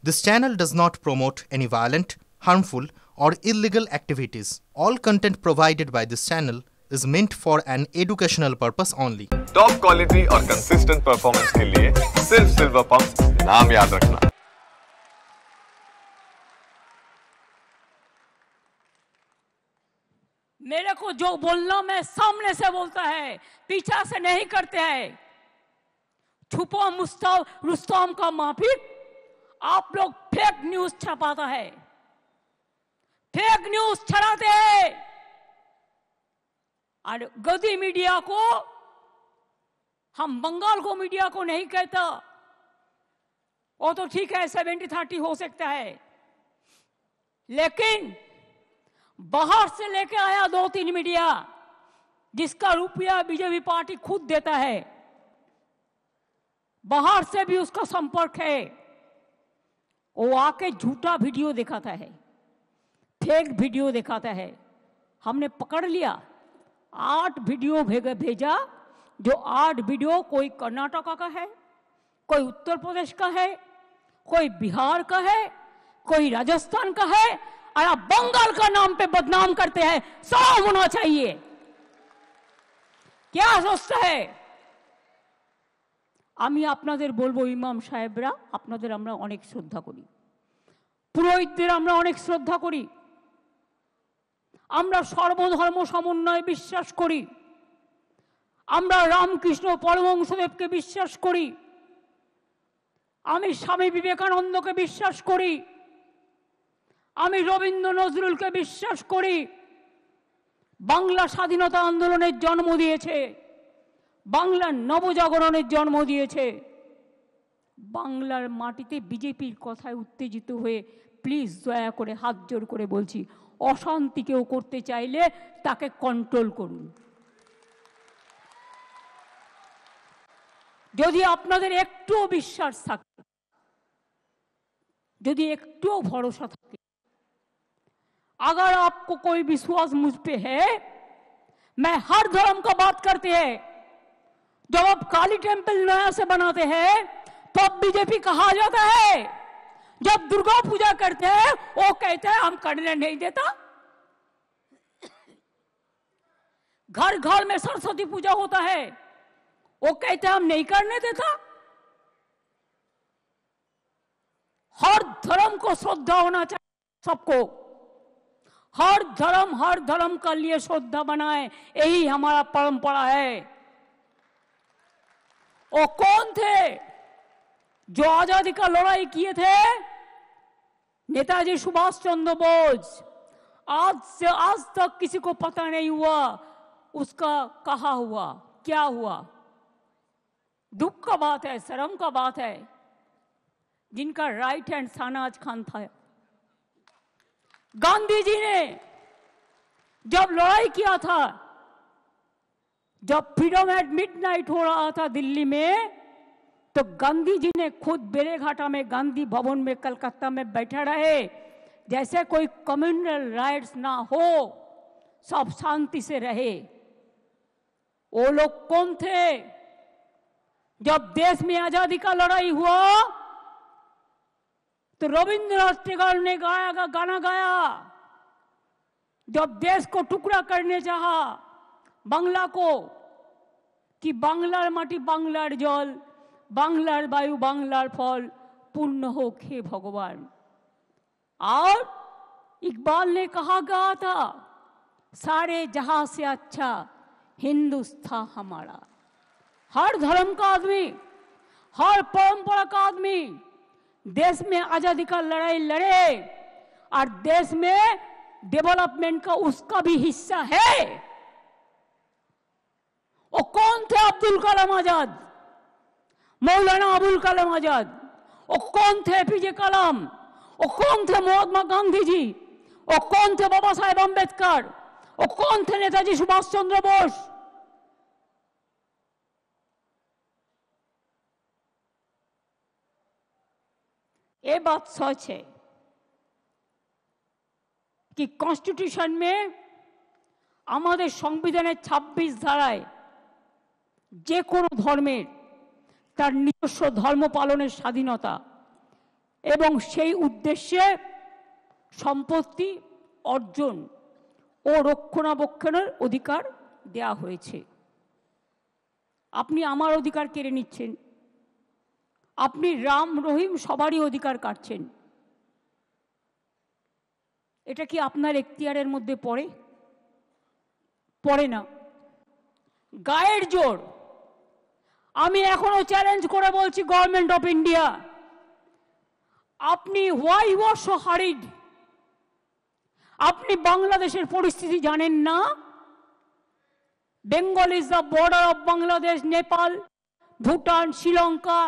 This channel does not promote any violent, harmful, or illegal activities. All content provided by this channel is meant for an educational purpose only. Top quality और consistent performance के लिए सिर्फ silver pumps नाम याद रखना। मेरे को जो बोलना मैं सामने से बोलता है, पीछा से नहीं करते हैं। छुपा रुस्तम का माफिक आप लोग फेक न्यूज छपाता है, फेक न्यूज छड़ाते हैं। और गद्दी मीडिया को, हम बंगाल को मीडिया को नहीं कहता, वो तो ठीक है 70-30 हो सकता है, लेकिन बाहर से लेके आया 2-3 मीडिया जिसका रुपया बीजेपी पार्टी खुद देता है, बाहर से भी उसका संपर्क है। वो आके झूठा वीडियो दिखाता है, फेक वीडियो दिखाता है। हमने पकड़ लिया, 8 वीडियो भेजा, जो 8 वीडियो कोई कर्नाटका का है, कोई उत्तर प्रदेश का है, कोई बिहार का है, कोई राजस्थान का है, और आप बंगाल का नाम पे बदनाम करते हैं। शर्म होना चाहिए। क्या सोचता है? আমি আপনাদের বলবো, ইমাম সাহেবরা, আপনাদের আমরা অনেক শ্রদ্ধা করি, পুরোহিতদের আমরা অনেক শ্রদ্ধা করি, আমরা সর্বধর্ম সমন্বয়ে বিশ্বাস করি, আমরা রামকৃষ্ণ পরমহংসদেবকে বিশ্বাস করি, আমি স্বামী বিবেকানন্দকে বিশ্বাস করি, আমি রবীন্দ্র নজরুলকে বিশ্বাস করি। বাংলা স্বাধীনতা আন্দোলনের জন্ম দিয়েছে, বাংলার নবজাগরণের জন্ম দিয়েছে। বাংলার মাটিতে বিজেপির কথায় উত্তেজিত হয়ে প্লিজ দয়া করে হাত জোর করে বলছি, অশান্তি কেউ করতে চাইলে তাকে কন্ট্রোল করুন। যদি আপনাদের একটুও বিশ্বাস থাকে, যদি একটুও ভরসা থাকে, अगर आपको कोई विश्वास मुझ पे है, मैं हर धर्म का बात करते हैं। जब आप काली टेम्पल नया से बनाते हैं तब बीजेपी कहा जाता है, जब दुर्गा पूजा करते हैं वो कहते हैं हम करने नहीं देता। घर घर में सरस्वती पूजा होता है, वो कहते हैं हम नहीं करने देता। हर धर्म को श्रद्धा होना चाहिए सबको, हर धर्म का लिए श्रद्धा बनाए, यही हमारा परंपरा है। वो कौन थे जो आजादी का लड़ाई किए थे? नेताजी सुभाष चंद्र बोस। आज तक किसी को पता नहीं हुआ उसका कहा हुआ, क्या हुआ। दुख का बात है, शर्म का बात है, जिनका राइट हैंड शाहनवाज खान था। गांधी जी ने जब लड़ाई किया था, जब फ्रीडम एट मिडनाइट हो रहा था दिल्ली में, तो गांधी जी ने खुद बेलेघाटा में गांधी भवन में कलकत्ता में बैठे रहे, जैसे कोई कम्युनल राइट्स ना हो, सब शांति से रहे। वो लोग कौन थे? जब देश में आजादी का लड़ाई हुआ तो रविंद्रनाथ टैगोर ने गाना गाया, जब देश को टुकड़ा करने चाहा बांग्ला को, कि बांग्लार माटी बांग्लार जल, बांग्लार वायु बांग्लार फल, पुण्य हो खे भगवान। और इकबाल ने कहा गया था, सारे जहां से अच्छा हिंदुस्तान हमारा। हर धर्म का आदमी, हर परंपरा का आदमी देश में आजादी का लड़ाई लड़े, और देश में डेवलपमेंट का उसका भी हिस्सा है। वो कौन थे? अब्दुल कलाम आजाद, मौलाना अबुल कलाम आजाद। वो कौन थे? एपीजे कलाम। वो कौन थे? महात्मा गांधी जी। वो कौन थे? बाबा साहेब अम्बेडकर। वो कौन थे? नेताजी सुभाष चंद्र बोस। ये बात सच है कि कॉन्स्टिट्यूशन में हमारे संविधान 26 धाराয় যে কোনো ধর্মের তার নিজস্ব ধর্ম পালনের স্বাধীনতা, এবং সেই উদ্দেশ্যে সম্পত্তি অর্জন ও রক্ষণাবেক্ষণের অধিকার দেয়া হয়েছে। আপনি আমার অধিকার কেড়ে নিচ্ছেন, আপনি রাম রহিম সবারই অধিকার কাটছেন। এটা কি আপনার এখতিয়ারের মধ্যে পড়ে? পড়ে না। গায়ের জোর আমি এখনো চ্যালেঞ্জ করে বলছি গভর্নমেন্ট অফ ইন্ডিয়া, আপনি why you are so hurried? আপনি বাংলাদেশের পরিস্থিতি জানেন না? Bengal is the border of Bangladesh, Nepal, Bhutan, Sri Lanka,